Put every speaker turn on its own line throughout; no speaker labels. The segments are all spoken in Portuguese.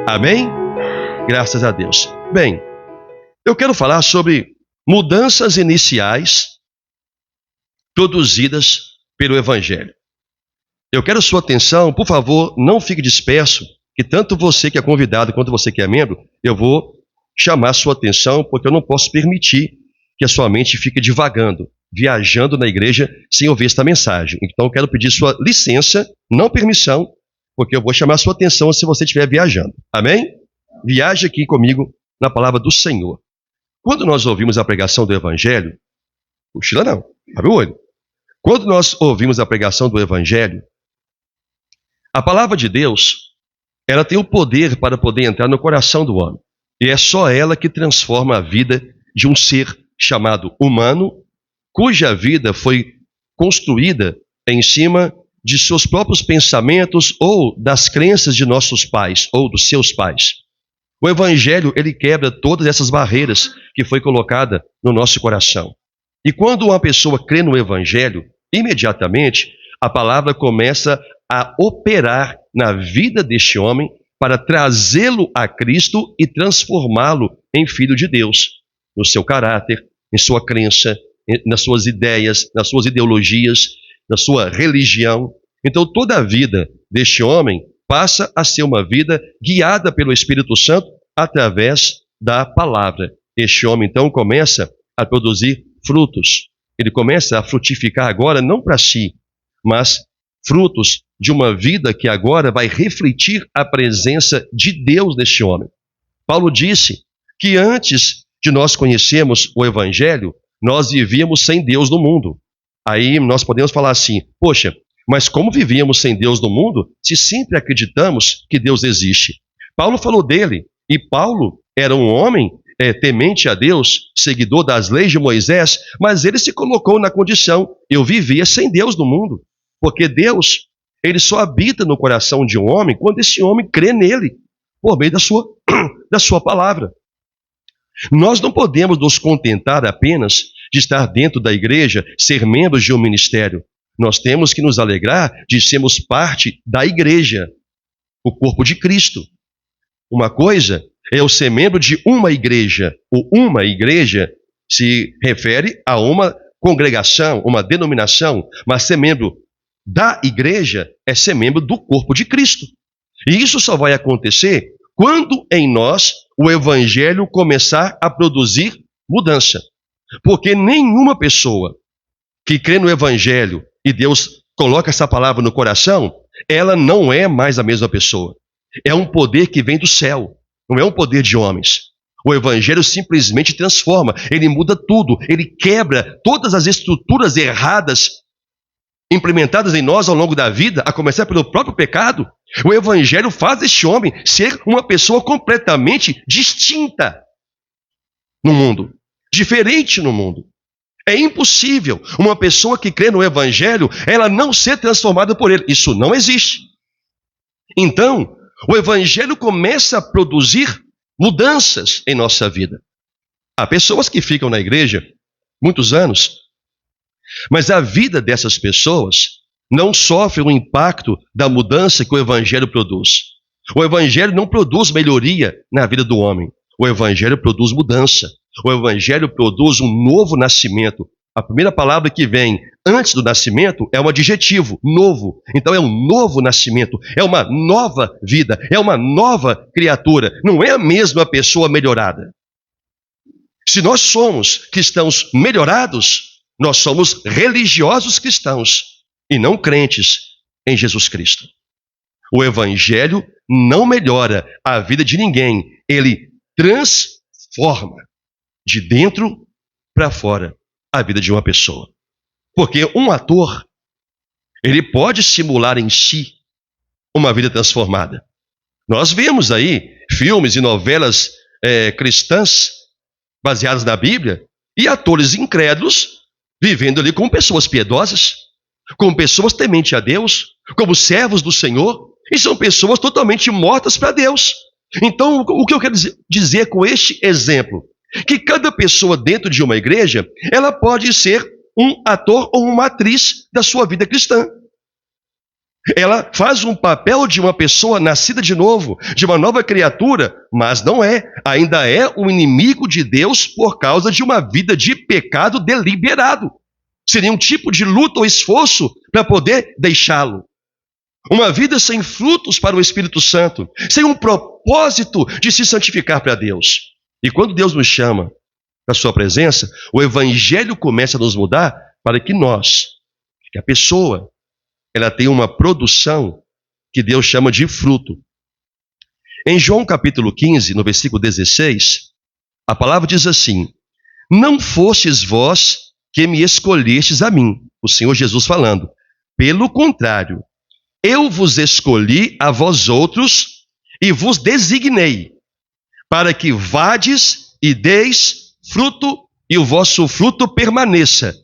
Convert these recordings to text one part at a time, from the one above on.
Amém? Graças a Deus. Bem, eu quero falar sobre mudanças iniciais produzidas pelo Evangelho. Eu quero sua atenção, por favor, não fique disperso, que tanto você que é convidado quanto você que é membro, eu vou chamar sua atenção, porque eu não posso permitir que a sua mente fique divagando, viajando na igreja sem ouvir esta mensagem. Então eu quero pedir sua licença, não permissão, porque eu vou chamar sua atenção se você estiver viajando. Amém? Viaje aqui comigo na palavra do Senhor. Quando nós ouvimos a pregação do Evangelho, cochila não, abre o olho. Quando nós ouvimos a pregação do Evangelho, a palavra de Deus, ela tem o poder para poder entrar no coração do homem. E é só ela que transforma a vida de um ser chamado humano, cuja vida foi construída em cima de seus próprios pensamentos ou das crenças de nossos pais ou dos seus pais. O Evangelho, ele quebra todas essas barreiras que foi colocada no nosso coração. E quando uma pessoa crê no Evangelho, imediatamente a palavra começa a operar na vida deste homem para trazê-lo a Cristo e transformá-lo em filho de Deus, no seu caráter, em sua crença, nas suas ideias, nas suas ideologias, na sua religião. Então toda a vida deste homem passa a ser uma vida guiada pelo Espírito Santo através da palavra. Este homem então começa a produzir frutos. Ele começa a frutificar agora não para si, mas frutos de uma vida que agora vai refletir a presença de Deus neste homem. Paulo disse que antes de nós conhecermos o Evangelho, nós vivíamos sem Deus no mundo. Aí nós podemos falar assim, poxa, mas como vivíamos sem Deus no mundo, se sempre acreditamos que Deus existe? Paulo falou dele, e Paulo era um homem temente a Deus, seguidor das leis de Moisés, mas ele se colocou na condição, eu vivia sem Deus no mundo, porque Deus, ele só habita no coração de um homem quando esse homem crê nele, por meio da sua palavra. Nós não podemos nos contentar apenas de estar dentro da igreja, ser membros de um ministério. Nós temos que nos alegrar de sermos parte da igreja, o corpo de Cristo. Uma coisa é eu ser membro de uma igreja. O uma igreja se refere a uma congregação, uma denominação, mas ser membro da igreja é ser membro do corpo de Cristo. E isso só vai acontecer quando em nós o Evangelho começar a produzir mudança. Porque nenhuma pessoa que crê no Evangelho e Deus coloca essa palavra no coração, ela não é mais a mesma pessoa. É um poder que vem do céu, não é um poder de homens. O Evangelho simplesmente transforma, ele muda tudo, ele quebra todas as estruturas erradas implementadas em nós ao longo da vida, a começar pelo próprio pecado. O Evangelho faz este homem ser uma pessoa completamente distinta no mundo, diferente no mundo. É impossível uma pessoa que crê no Evangelho, ela não ser transformada por ele. Isso não existe. Então, o Evangelho começa a produzir mudanças em nossa vida. Há pessoas que ficam na igreja muitos anos, mas a vida dessas pessoas não sofre o impacto da mudança que o Evangelho produz. O Evangelho não produz melhoria na vida do homem. O Evangelho produz mudança. O Evangelho produz um novo nascimento. A primeira palavra que vem antes do nascimento é um adjetivo, novo. Então é um novo nascimento, é uma nova vida, é uma nova criatura. Não é a mesma pessoa melhorada. Se nós somos cristãos melhorados, nós somos religiosos cristãos e não crentes em Jesus Cristo. O Evangelho não melhora a vida de ninguém, ele transforma de dentro para fora a vida de uma pessoa. Porque um ator, ele pode simular em si uma vida transformada. Nós vemos aí filmes e novelas cristãs baseadas na Bíblia e atores incrédulos vivendo ali como pessoas piedosas, como pessoas tementes a Deus, como servos do Senhor, e são pessoas totalmente mortas para Deus. Então, o que eu quero dizer com este exemplo? Que cada pessoa dentro de uma igreja, ela pode ser um ator ou uma atriz da sua vida cristã. Ela faz um papel de uma pessoa nascida de novo, de uma nova criatura, mas não é. Ainda é um inimigo de Deus por causa de uma vida de pecado deliberado. Seria um tipo de luta ou esforço para poder deixá-lo. Uma vida sem frutos para o Espírito Santo, sem um propósito de se santificar para Deus. E quando Deus nos chama para a sua presença, o Evangelho começa a nos mudar para que a pessoa, ela tenha uma produção que Deus chama de fruto. Em João capítulo 15, no versículo 16, a palavra diz assim: não fostes vós que me escolhestes a mim, o Senhor Jesus falando. Pelo contrário, eu vos escolhi a vós outros e vos designei, para que vades e deis fruto e o vosso fruto permaneça,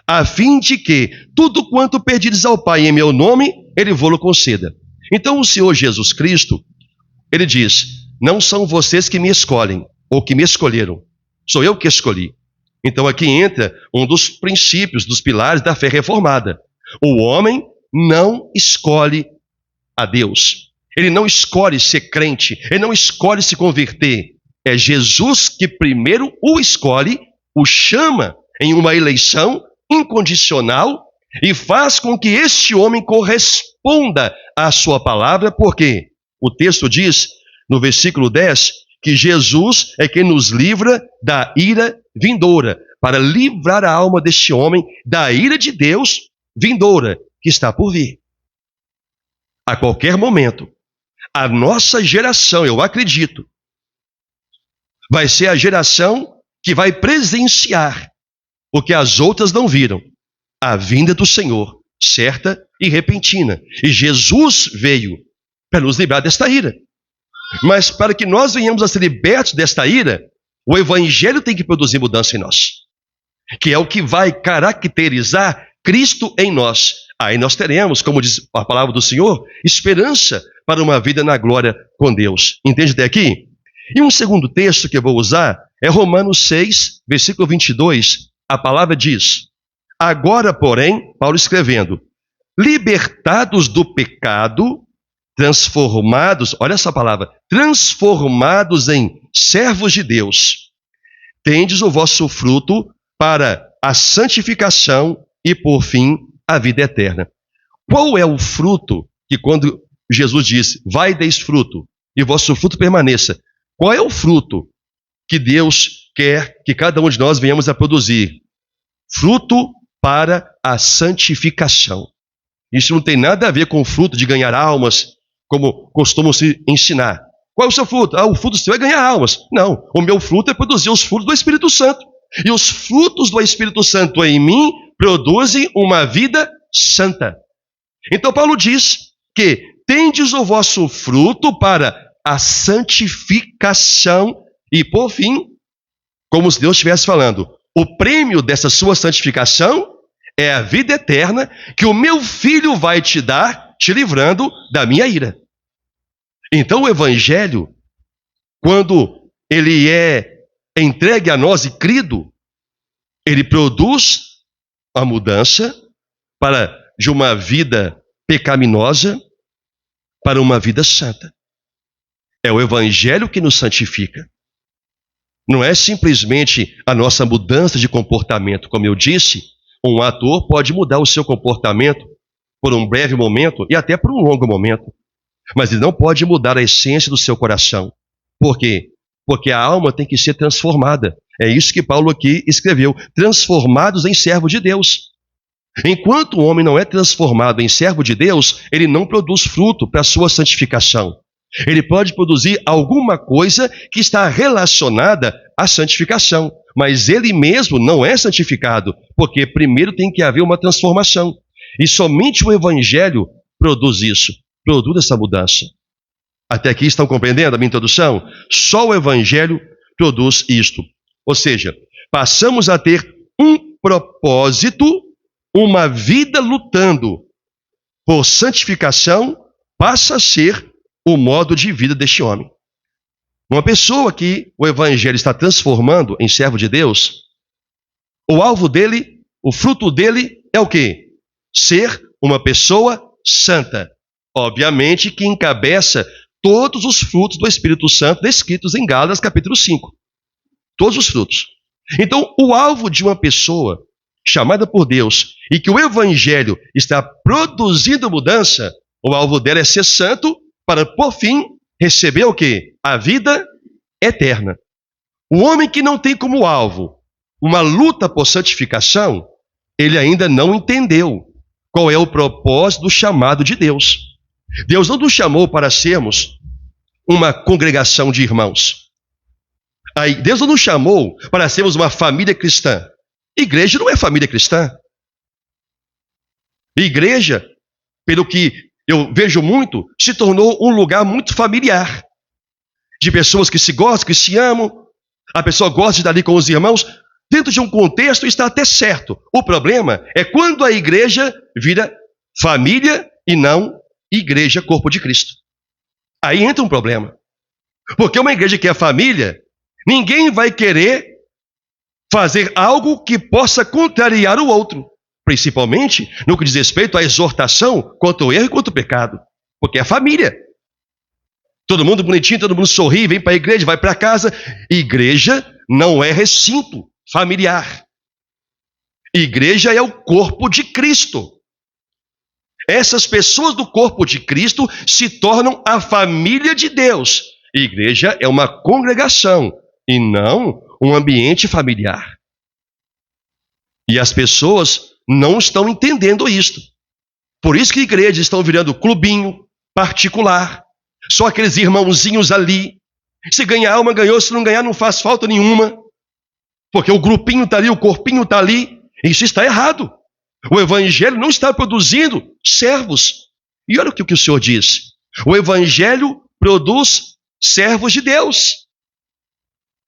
a fim de que tudo quanto pedides ao Pai em meu nome, Ele vô-lo conceda. Então o Senhor Jesus Cristo, Ele diz, não são vocês que me escolhem, ou que me escolheram, sou eu que escolhi. Então aqui entra um dos princípios, dos pilares da fé reformada. O homem não escolhe a Deus. Ele não escolhe ser crente, ele não escolhe se converter. É Jesus que primeiro o escolhe, o chama em uma eleição incondicional e faz com que este homem corresponda à sua palavra, porque o texto diz, no versículo 10, que Jesus é quem nos livra da ira vindoura, para livrar a alma deste homem da ira de Deus vindoura, que está por vir. A qualquer momento, a nossa geração, eu acredito, vai ser a geração que vai presenciar o que as outras não viram, a vinda do Senhor, certa e repentina. E Jesus veio para nos livrar desta ira. Mas para que nós venhamos a ser libertos desta ira, o Evangelho tem que produzir mudança em nós, que é o que vai caracterizar Cristo em nós. Aí nós teremos, como diz a palavra do Senhor, esperança para uma vida na glória com Deus. Entende até aqui? E um segundo texto que eu vou usar é Romanos 6, versículo 22. A palavra diz, agora, porém, Paulo escrevendo, libertados do pecado, transformados, olha essa palavra, transformados em servos de Deus, tendes o vosso fruto para a santificação e, por fim, a vida eterna. Qual é o fruto que quando Jesus diz, vai e deis fruto, e vosso fruto permaneça? Qual é o fruto que Deus quer que cada um de nós venhamos a produzir? Fruto para a santificação. Isso não tem nada a ver com o fruto de ganhar almas, como costumam se ensinar. Qual é o seu fruto? O fruto seu é ganhar almas. Não, o meu fruto é produzir os frutos do Espírito Santo. E os frutos do Espírito Santo em mim produzem uma vida santa. Então Paulo diz que tendes o vosso fruto para a santificação e, por fim, como se Deus estivesse falando, o prêmio dessa sua santificação é a vida eterna que o meu filho vai te dar, te livrando da minha ira. Então o Evangelho, quando ele é entregue a nós e crido, ele produz a mudança de uma vida pecaminosa para uma vida santa. É o Evangelho que nos santifica. Não é simplesmente a nossa mudança de comportamento. Como eu disse, um ator pode mudar o seu comportamento por um breve momento e até por um longo momento. Mas ele não pode mudar a essência do seu coração. Por quê? Porque a alma tem que ser transformada. É isso que Paulo aqui escreveu. Transformados em servo de Deus. Enquanto o homem não é transformado em servo de Deus, ele não produz fruto para a sua santificação. Ele pode produzir alguma coisa que está relacionada à santificação, mas ele mesmo não é santificado, porque primeiro tem que haver uma transformação. E somente o Evangelho produz isso, produz essa mudança. Até aqui estão compreendendo a minha introdução? Só o Evangelho produz isto. Ou seja, passamos a ter um propósito, uma vida lutando por santificação, passa a ser o modo de vida deste homem. Uma pessoa que o Evangelho está transformando em servo de Deus, o alvo dele, o fruto dele é o quê? Ser uma pessoa santa. obviamente que encabeça todos os frutos do Espírito Santo descritos em Gálatas capítulo 5. Todos os frutos. Então, o alvo de uma pessoa chamada por Deus e que o Evangelho está produzindo mudança, o alvo dela é ser santo para, por fim, receber o quê? A vida eterna. O homem que não tem como alvo uma luta por santificação, ele ainda não entendeu qual é o propósito do chamado de Deus. Deus não nos chamou para sermos uma congregação de irmãos. Deus não nos chamou para sermos uma família cristã. Igreja não é família cristã. Igreja, pelo que eu vejo muito, se tornou um lugar muito familiar. De pessoas que se gostam, que se amam. A pessoa gosta de estar ali com os irmãos. Dentro de um contexto está até certo. O problema é quando a igreja vira família e não igreja, corpo de Cristo. Aí entra um problema. Porque uma igreja que é família, ninguém vai querer fazer algo que possa contrariar o outro. Principalmente no que diz respeito à exortação contra o erro e contra o pecado. Porque é família. Todo mundo bonitinho, todo mundo sorri, vem para a igreja, vai para casa. Igreja não é recinto familiar. Igreja é o corpo de Cristo. Essas pessoas do corpo de Cristo se tornam a família de Deus. Igreja é uma congregação e não um ambiente familiar. E as pessoas não estão entendendo isto. Por isso que igrejas estão virando clubinho particular. Só aqueles irmãozinhos ali. Se ganhar uma, ganhou. Se não ganhar, não faz falta nenhuma. Porque o grupinho está ali, o corpinho está ali. Isso está errado. O Evangelho não está produzindo servos. E olha o que o Senhor diz. O Evangelho produz servos de Deus.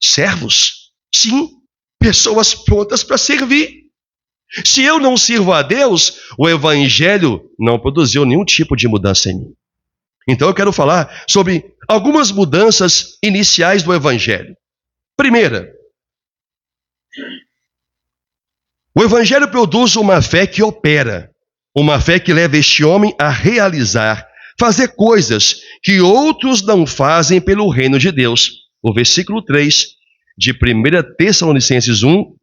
Servos? Sim, pessoas prontas para servir. Se eu não sirvo a Deus, o Evangelho não produziu nenhum tipo de mudança em mim. Então eu quero falar sobre algumas mudanças iniciais do Evangelho. Primeira, o Evangelho produz uma fé que opera, uma fé que leva este homem a realizar, fazer coisas que outros não fazem pelo reino de Deus. O versículo 3 de 1 Tessalonicenses 1,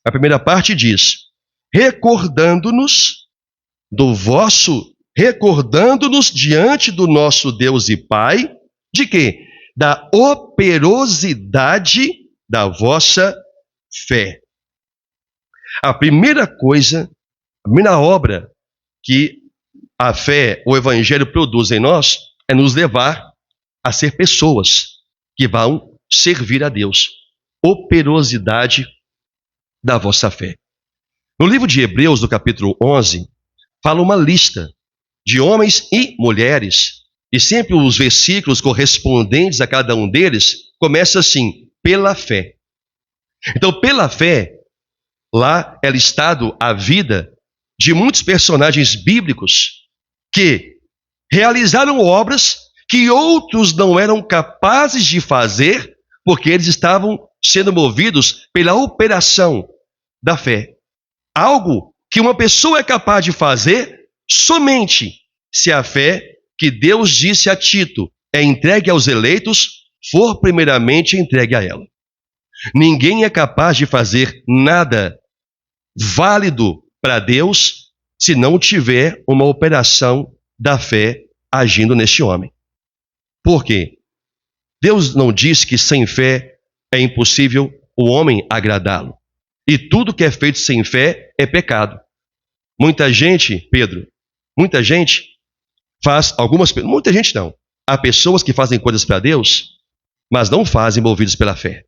a primeira parte diz: recordando-nos diante do nosso Deus e Pai, de quê? Da operosidade da vossa fé. A primeira coisa, a primeira obra que a fé, o Evangelho produz em nós, é nos levar a ser pessoas que vão servir a Deus. Operosidade da vossa fé. No livro de Hebreus, no capítulo 11, fala uma lista de homens e mulheres, e sempre os versículos correspondentes a cada um deles começam assim: pela fé. Então, pela fé, lá é listado a vida de muitos personagens bíblicos que realizaram obras que outros não eram capazes de fazer, porque eles estavam sendo movidos pela operação da fé. Algo que uma pessoa é capaz de fazer somente se a fé que Deus disse a Tito é entregue aos eleitos, for primeiramente entregue a ela. Ninguém é capaz de fazer nada válido para Deus se não tiver uma operação da fé agindo neste homem. Por quê? Deus não disse que sem fé é impossível o homem agradá-lo. E tudo que é feito sem fé é pecado. Muita gente, Pedro, muita gente faz muita gente não. Há pessoas que fazem coisas para Deus, mas não fazem movidos pela fé.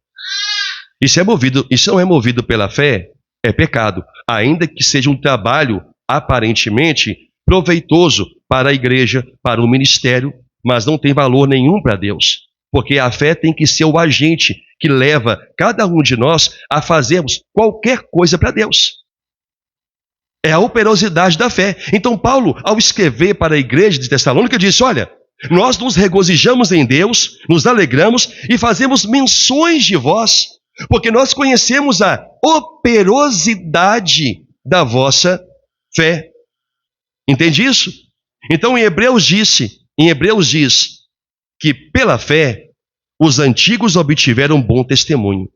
E se não é movido pela fé, é pecado, ainda que seja um trabalho aparentemente proveitoso para a igreja, para o ministério, mas não tem valor nenhum para Deus. Porque a fé tem que ser o agente que leva cada um de nós a fazermos qualquer coisa para Deus. É a operosidade da fé. Então Paulo, ao escrever para a igreja de Tessalônica, disse: olha, nós nos regozijamos em Deus, nos alegramos e fazemos menções de vós, porque nós conhecemos a operosidade da vossa fé. Entende isso? Então em Hebreus diz que pela fé os antigos obtiveram um bom testemunho.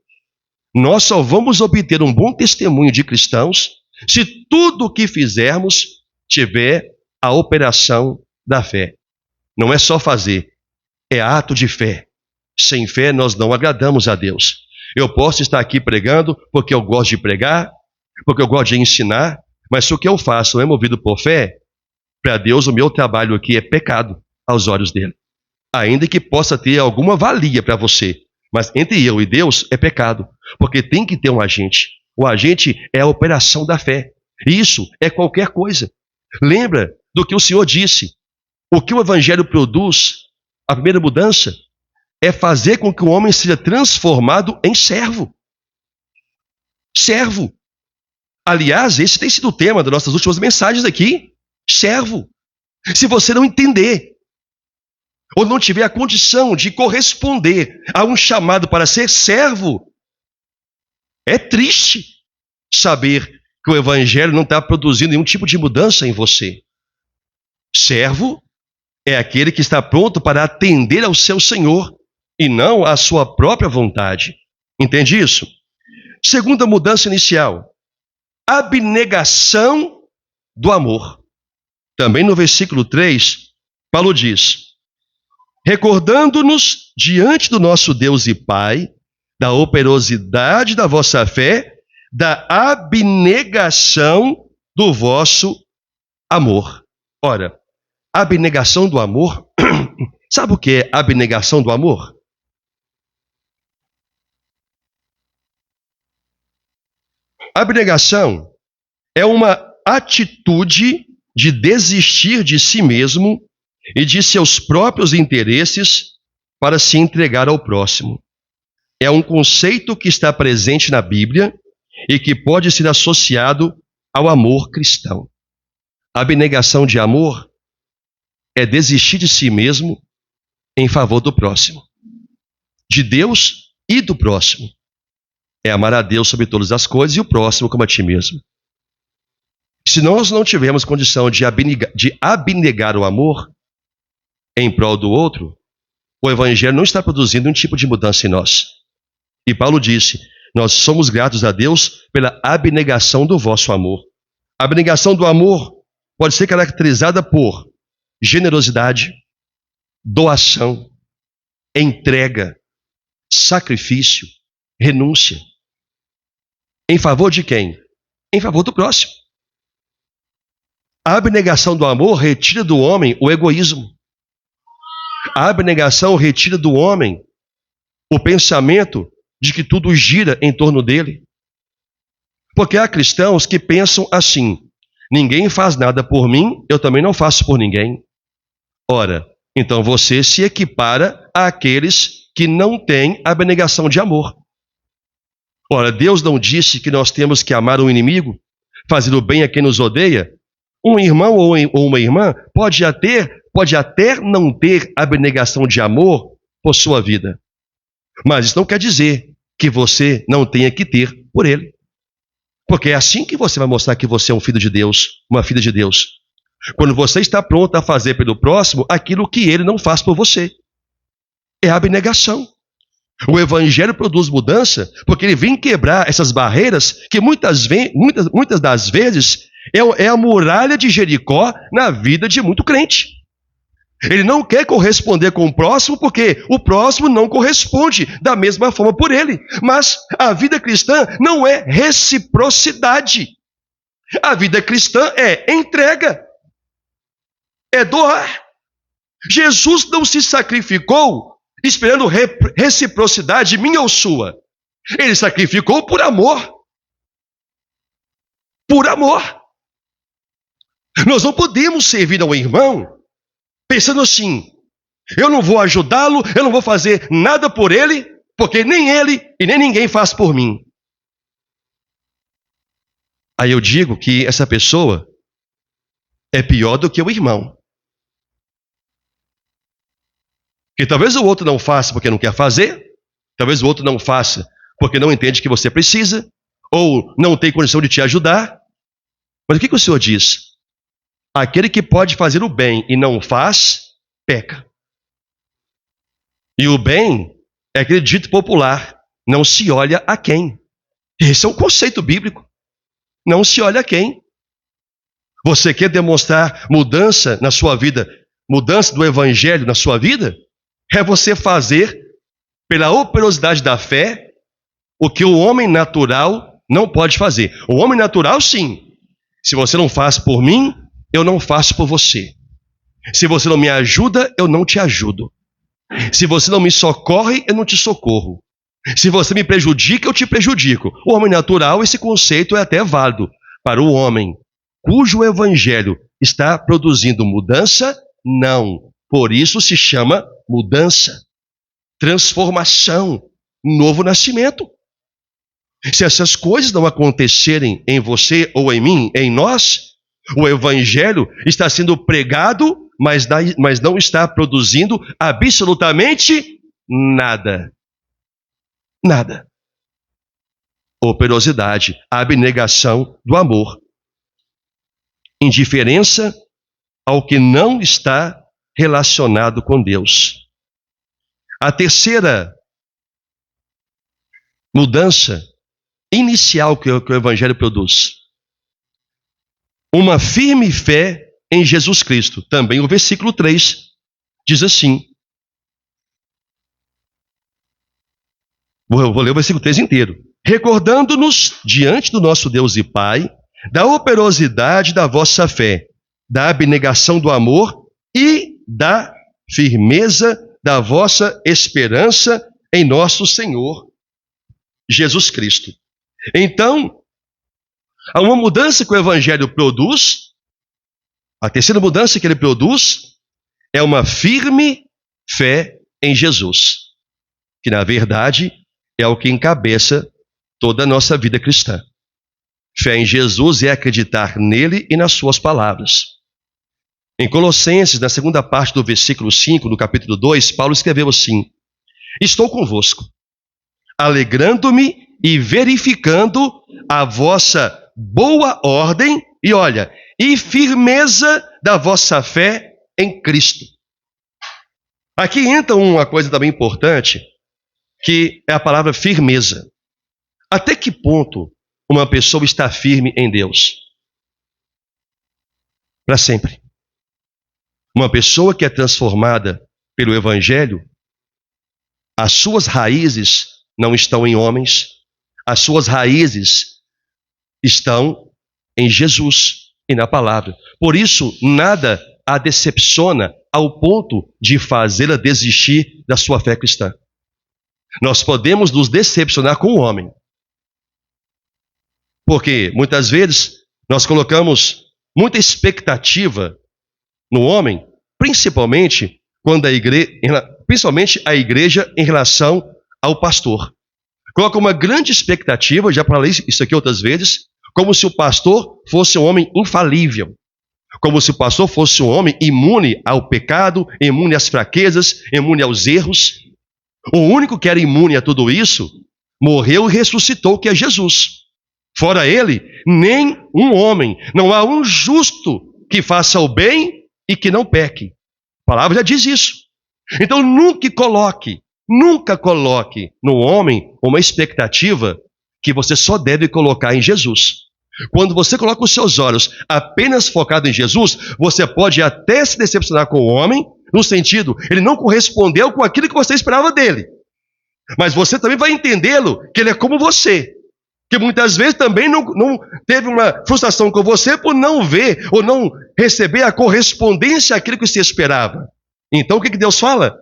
Nós só vamos obter um bom testemunho de cristãos se tudo o que fizermos tiver a operação da fé. Não é só fazer, é ato de fé. Sem fé nós não agradamos a Deus. Eu posso estar aqui pregando porque eu gosto de pregar, porque eu gosto de ensinar, mas se o que eu faço é movido por fé, para Deus o meu trabalho aqui é pecado aos olhos dele. Ainda que possa ter alguma valia para você, mas entre eu e Deus é pecado, porque tem que ter um agente. O agente é a operação da fé. Isso é qualquer coisa. Lembra do que o Senhor disse. O que o Evangelho produz, a primeira mudança, é fazer com que o homem seja transformado em servo. Servo. Aliás, esse tem sido o tema das nossas últimas mensagens aqui. Servo. Se você não entender, ou não tiver a condição de corresponder a um chamado para ser servo, é triste saber que o Evangelho não está produzindo nenhum tipo de mudança em você. Servo é aquele que está pronto para atender ao seu Senhor e não à sua própria vontade. Entende isso? Segunda mudança inicial, abnegação do amor. Também no versículo 3, Paulo diz: recordando-nos diante do nosso Deus e Pai, da operosidade da vossa fé, da abnegação do vosso amor. Ora, abnegação do amor, sabe o que é abnegação do amor? Abnegação é uma atitude de desistir de si mesmo e de seus próprios interesses para se entregar ao próximo. É um conceito que está presente na Bíblia e que pode ser associado ao amor cristão. A abnegação de amor é desistir de si mesmo em favor do próximo, de Deus e do próximo. É amar a Deus sobre todas as coisas e o próximo como a ti mesmo. Se nós não tivermos condição de abnegar o amor em prol do outro, o Evangelho não está produzindo nenhum tipo de mudança em nós. E Paulo disse: nós somos gratos a Deus pela abnegação do vosso amor. A abnegação do amor pode ser caracterizada por generosidade, doação, entrega, sacrifício, renúncia. Em favor de quem? Em favor do próximo. A abnegação do amor retira do homem o egoísmo. A abnegação retira do homem o pensamento de que tudo gira em torno dele. Porque há cristãos que pensam assim: ninguém faz nada por mim, eu também não faço por ninguém. Ora, então você se equipara àqueles que não têm abnegação de amor. Ora, Deus não disse que nós temos que amar o inimigo, fazer o bem a quem nos odeia? Um irmão ou uma irmã pode até não ter abnegação de amor por sua vida. Mas isso não quer dizer que você não tenha que ter por ele. Porque é assim que você vai mostrar que você é um filho de Deus, uma filha de Deus. Quando você está pronto a fazer pelo próximo aquilo que ele não faz por você. É abnegação. O Evangelho produz mudança porque ele vem quebrar essas barreiras que muitas das vezes é a muralha de Jericó na vida de muito crente. Ele não quer corresponder com o próximo porque o próximo não corresponde da mesma forma por ele. Mas a vida cristã não é reciprocidade. A vida cristã é entrega, é doar. Jesus não se sacrificou esperando reciprocidade minha ou sua. Ele sacrificou por amor. Por amor. Nós não podemos servir ao irmão pensando assim: eu não vou ajudá-lo, eu não vou fazer nada por ele, porque nem ele e nem ninguém faz por mim. Aí eu digo que essa pessoa é pior do que o irmão. Que talvez o outro não faça porque não quer fazer, talvez o outro não faça porque não entende que você precisa, ou não tem condição de te ajudar. Mas o que o Senhor diz? Aquele que pode fazer o bem e não faz, peca. E o bem é aquele dito popular: não se olha a quem. Esse é um conceito bíblico. Não se olha a quem. Você quer demonstrar mudança na sua vida, mudança do evangelho na sua vida? É você fazer, pela operosidade da fé, o que o homem natural não pode fazer. O homem natural, sim. Se você não faz por mim, eu não faço por você. Se você não me ajuda, eu não te ajudo. Se você não me socorre, eu não te socorro. Se você me prejudica, eu te prejudico. O homem natural, esse conceito é até válido. Para o homem cujo evangelho está produzindo mudança, não. Por isso se chama mudança, transformação, novo nascimento. Se essas coisas não acontecerem em você ou em mim, em nós, o evangelho está sendo pregado, mas não está produzindo absolutamente nada. Nada. Operosidade, abnegação do amor. Indiferença ao que não está relacionado com Deus. A terceira mudança inicial que o evangelho produz: uma firme fé em Jesus Cristo. Também o versículo 3 diz assim. Vou ler o versículo 3 inteiro. Recordando-nos diante do nosso Deus e Pai da operosidade da vossa fé, da abnegação do amor e da firmeza da vossa esperança em nosso Senhor Jesus Cristo. Então, há uma mudança que o evangelho produz. A terceira mudança que ele produz é uma firme fé em Jesus, que na verdade é o que encabeça toda a nossa vida cristã. Fé em Jesus é acreditar nele e nas suas palavras. Em Colossenses, na segunda parte do versículo 5, no capítulo 2, Paulo escreveu assim: estou convosco, alegrando-me e verificando a vossa boa ordem e, olha, e firmeza da vossa fé em Cristo. Aqui entra uma coisa também importante, que é a palavra firmeza. Até que ponto uma pessoa está firme em Deus? Para sempre. Uma pessoa que é transformada pelo Evangelho, as suas raízes não estão em homens, as suas raízes estão em Jesus e na palavra. Por isso, nada a decepciona ao ponto de fazê-la desistir da sua fé cristã. Nós podemos nos decepcionar com o homem, porque muitas vezes nós colocamos muita expectativa no homem, principalmente a igreja em relação ao pastor. Coloca uma grande expectativa, já falei isso aqui outras vezes, como se o pastor fosse um homem infalível, como se o pastor fosse um homem imune ao pecado, imune às fraquezas, imune aos erros. O único que era imune a tudo isso morreu e ressuscitou, que é Jesus. Fora ele, nem um homem, não há um justo que faça o bem e que não peque. A palavra já diz isso. Então nunca coloque no homem uma expectativa que você só deve colocar em Jesus. Quando você coloca os seus olhos apenas focado em Jesus, você pode até se decepcionar com o homem, no sentido, ele não correspondeu com aquilo que você esperava dele. Mas você também vai entendê-lo, que ele é como você, que muitas vezes também não teve uma frustração com você por não ver ou não receber a correspondência àquilo que se esperava. Então o que Deus fala?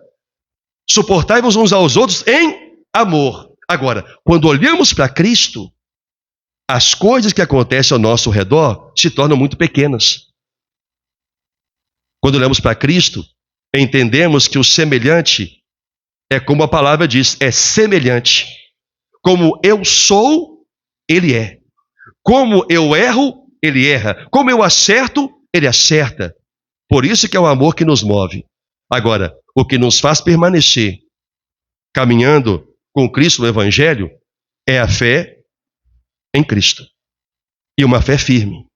Suportai-vos uns aos outros em amor. Agora, quando olhamos para Cristo, as coisas que acontecem ao nosso redor se tornam muito pequenas. Quando olhamos para Cristo, entendemos que o semelhante é como a palavra diz, é semelhante. Como eu sou, ele é. Como eu erro, ele erra. Como eu acerto, ele acerta. Por isso que é o amor que nos move. Agora, o que nos faz permanecer caminhando com Cristo no Evangelho é a fé em Cristo. E uma fé firme.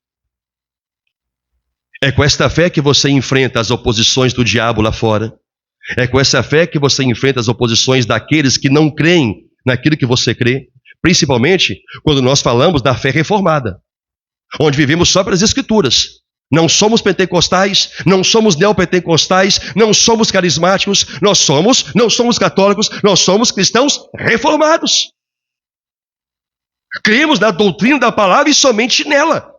É com esta fé que você enfrenta as oposições do diabo lá fora. É com essa fé que você enfrenta as oposições daqueles que não creem naquilo que você crê. Principalmente quando nós falamos da fé reformada, onde vivemos só pelas Escrituras. Não somos pentecostais, não somos neopentecostais, não somos carismáticos, não somos católicos, nós somos cristãos reformados. Cremos na doutrina da palavra e somente nela.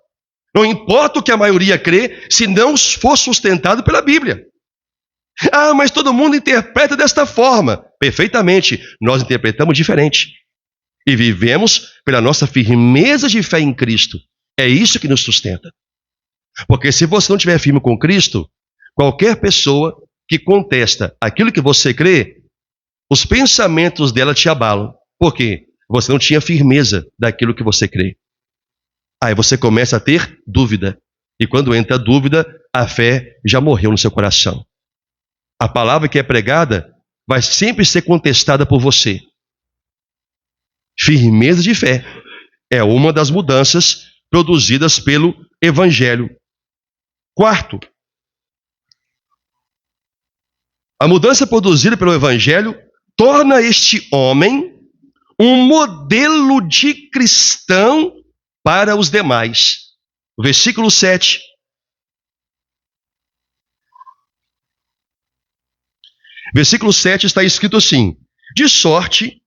Não importa o que a maioria crê, se não for sustentado pela Bíblia. Ah, mas todo mundo interpreta desta forma. Perfeitamente, nós interpretamos diferente. E vivemos pela nossa firmeza de fé em Cristo. É isso que nos sustenta. Porque se você não estiver firme com Cristo, qualquer pessoa que contesta aquilo que você crê, os pensamentos dela te abalam. Por quê? Você não tinha firmeza daquilo que você crê. Aí você começa a ter dúvida. E quando entra a dúvida, a fé já morreu no seu coração. A palavra que é pregada vai sempre ser contestada por você. Firmeza de fé é uma das mudanças produzidas pelo Evangelho. Quarto, a mudança produzida pelo Evangelho torna este homem um modelo de cristão para os demais. Versículo 7. Versículo 7 está escrito assim: de sorte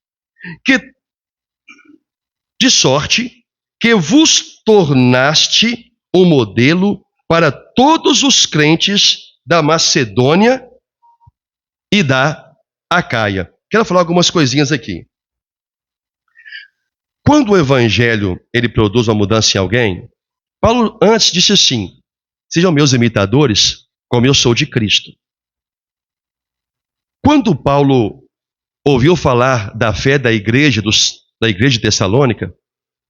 que vos tornaste um modelo para todos os crentes da Macedônia e da Acaia. Quero falar algumas coisinhas aqui. Quando o Evangelho ele produz uma mudança em alguém, Paulo antes disse assim: sejam meus imitadores, como eu sou de Cristo. Quando Paulo ouviu falar da fé da igreja de Tessalônica,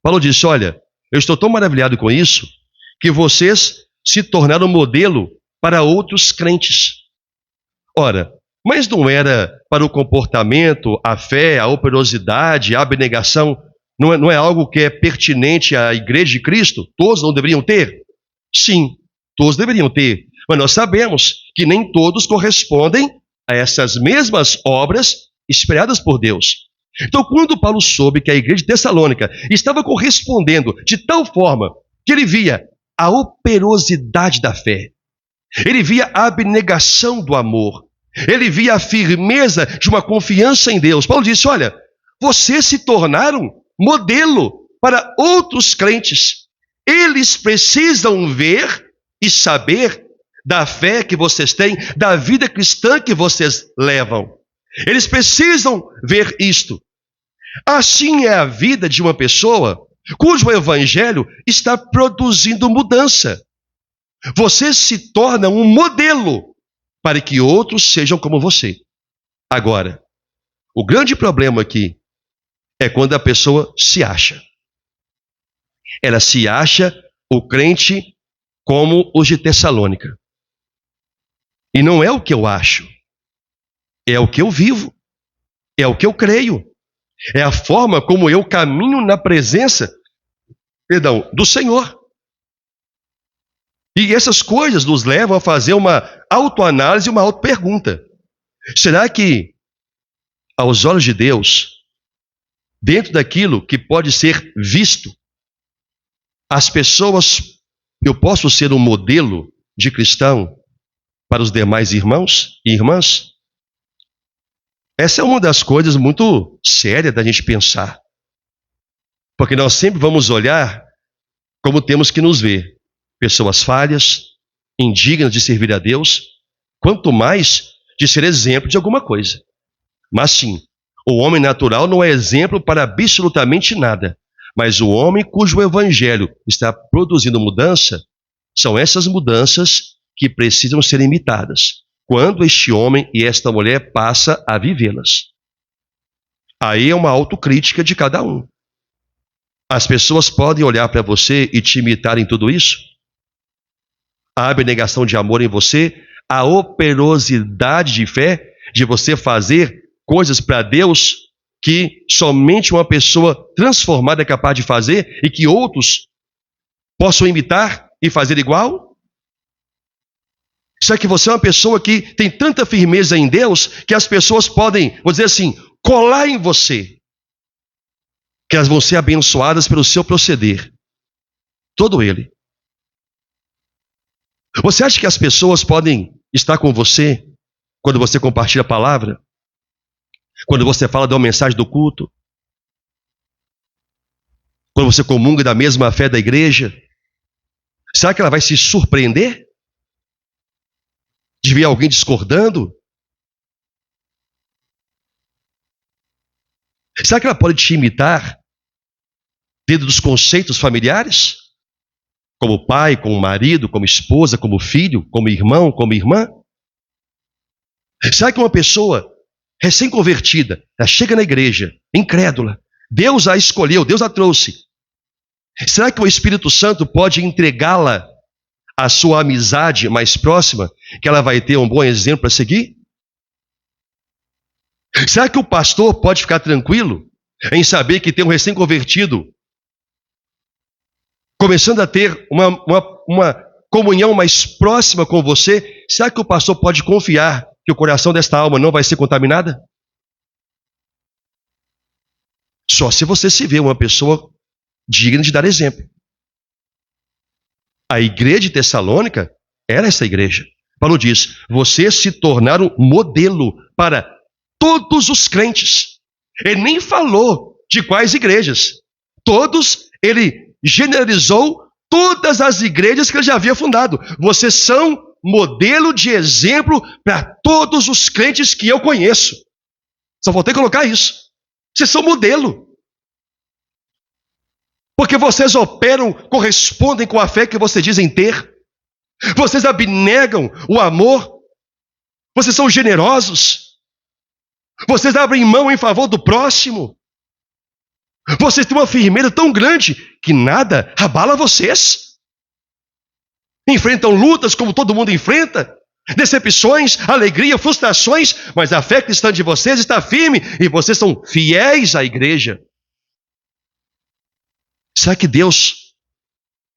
Paulo disse: olha, eu estou tão maravilhado com isso, que vocês se tornaram modelo para outros crentes. Ora, mas não era para o comportamento, a fé, a operosidade, a abnegação, não é algo que é pertinente à igreja de Cristo? Todos não deveriam ter? Sim, todos deveriam ter, mas nós sabemos que nem todos correspondem a essas mesmas obras esperadas por Deus. Então, quando Paulo soube que a igreja de Tessalônica estava correspondendo de tal forma que ele via a operosidade da fé, ele via a abnegação do amor, ele via a firmeza de uma confiança em Deus, Paulo disse: olha, vocês se tornaram modelo para outros crentes. Eles precisam ver e saber da fé que vocês têm, da vida cristã que vocês levam. Eles precisam ver isto. Assim é a vida de uma pessoa cujo evangelho está produzindo mudança. Você se torna um modelo para que outros sejam como você. Agora, o grande problema aqui é quando a pessoa se acha. Ela se acha o crente como os de Tessalônica. E não é o que eu acho, é o que eu vivo, é o que eu creio, é a forma como eu caminho na presença, do Senhor. E essas coisas nos levam a fazer uma autoanálise, uma autopergunta. Será que, aos olhos de Deus, dentro daquilo que pode ser visto, as pessoas, eu posso ser um modelo de cristão para os demais irmãos e irmãs? Essa é uma das coisas muito sérias da gente pensar. Porque nós sempre vamos olhar como temos que nos ver. Pessoas falhas, indignas de servir a Deus, quanto mais de ser exemplo de alguma coisa. Mas sim, o homem natural não é exemplo para absolutamente nada. Mas o homem cujo evangelho está produzindo mudança, são essas mudanças que precisam ser imitadas, quando este homem e esta mulher passa a vivê-las. Aí é uma autocrítica de cada um. As pessoas podem olhar para você e te imitar em tudo isso? A abnegação de amor em você, a operosidade de fé, de você fazer coisas para Deus que somente uma pessoa transformada é capaz de fazer e que outros possam imitar e fazer igual? Será que você é uma pessoa que tem tanta firmeza em Deus que as pessoas podem, vou dizer assim, colar em você, que elas vão ser abençoadas pelo seu proceder, todo ele. Você acha que as pessoas podem estar com você quando você compartilha a palavra? Quando você fala de uma mensagem do culto? Quando você comunga da mesma fé da igreja? Será que ela vai se surpreender de ver alguém discordando? Será que ela pode te imitar dentro dos conceitos familiares? Como pai, como marido, como esposa, como filho, como irmão, como irmã? Será que uma pessoa recém-convertida, ela chega na igreja, incrédula, Deus a escolheu, Deus a trouxe. Será que o Espírito Santo pode entregá-la à sua amizade mais próxima, que ela vai ter um bom exemplo para seguir? Será que o pastor pode ficar tranquilo em saber que tem um recém-convertido começando a ter uma comunhão mais próxima com você? Será que o pastor pode confiar que o coração desta alma não vai ser contaminada? Só se você se vê uma pessoa digna de dar exemplo. A igreja de Tessalônica era essa igreja. Paulo diz: vocês se tornaram modelo para todos os crentes. Ele nem falou de quais igrejas. Todos, ele generalizou todas as igrejas que ele já havia fundado. Vocês são modelo de exemplo para todos os crentes que eu conheço. Só faltei colocar isso. Vocês são modelo. Porque vocês operam, correspondem com a fé que vocês dizem ter. Vocês abnegam o amor. Vocês são generosos. Vocês abrem mão em favor do próximo. Vocês têm uma firmeza tão grande que nada abala vocês. Enfrentam lutas como todo mundo enfrenta, decepções, alegria, frustrações, mas a fé cristã de vocês está firme e vocês são fiéis à igreja. Será que Deus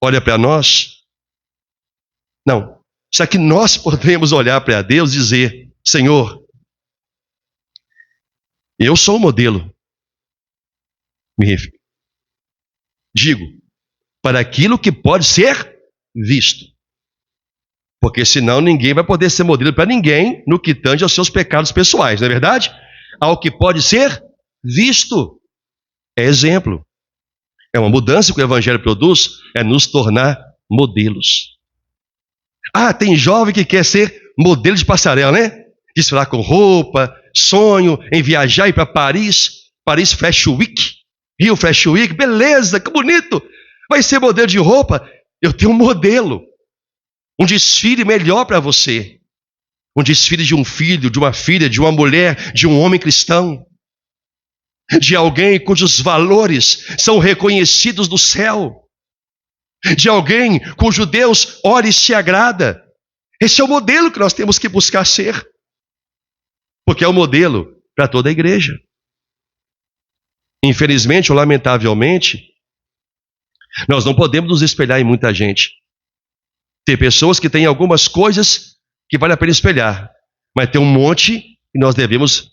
olha para nós? Não. Será que nós podemos olhar para Deus e dizer: Senhor, eu sou o modelo? Digo, para aquilo que pode ser visto. Porque senão ninguém vai poder ser modelo para ninguém no que tange aos seus pecados pessoais, não é verdade? Ao que pode ser visto. É exemplo. É uma mudança que o Evangelho produz, é nos tornar modelos. Ah, tem jovem que quer ser modelo de passarela, né? Desfilar com roupa, sonho em viajar e ir para Paris, Paris Fashion Week, Rio Fashion Week, beleza, que bonito. Vai ser modelo de roupa? Eu tenho um modelo. Um desfile melhor para você. Um desfile de um filho, de uma filha, de uma mulher, de um homem cristão. De alguém cujos valores são reconhecidos no céu. De alguém cujo Deus ora e se agrada. Esse é o modelo que nós temos que buscar ser. Porque é o modelo para toda a igreja. Infelizmente ou lamentavelmente, nós não podemos nos espelhar em muita gente. Tem pessoas que têm algumas coisas que vale a pena espelhar, mas tem um monte que nós devemos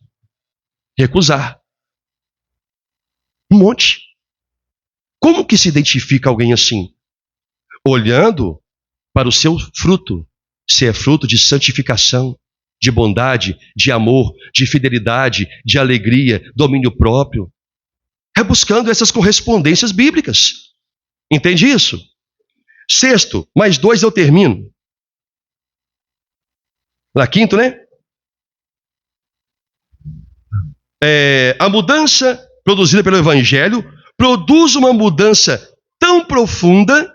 recusar. Um monte. Como que se identifica alguém assim? Olhando para o seu fruto, se é fruto de santificação, de bondade, de amor, de fidelidade, de alegria, domínio próprio. É buscando essas correspondências bíblicas. Entende isso? Sexto, mais 2 eu termino. Lá quinto, né? A mudança produzida pelo Evangelho produz uma mudança tão profunda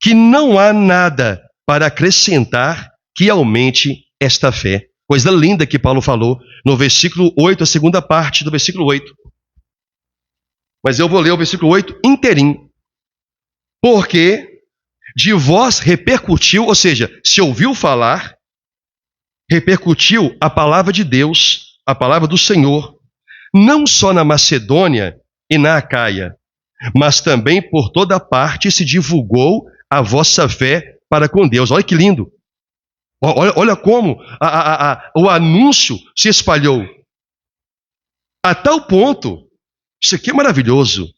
que não há nada para acrescentar que aumente esta fé. Coisa linda que Paulo falou no versículo 8, a segunda parte do versículo 8. Mas eu vou ler o versículo 8 inteirinho. Porque de vós repercutiu, ou seja, se ouviu falar, repercutiu a palavra de Deus, a palavra do Senhor, não só na Macedônia e na Acaia, mas também por toda parte se divulgou a vossa fé para com Deus. Olha que lindo! Olha como o anúncio se espalhou. A tal ponto, isso aqui é maravilhoso,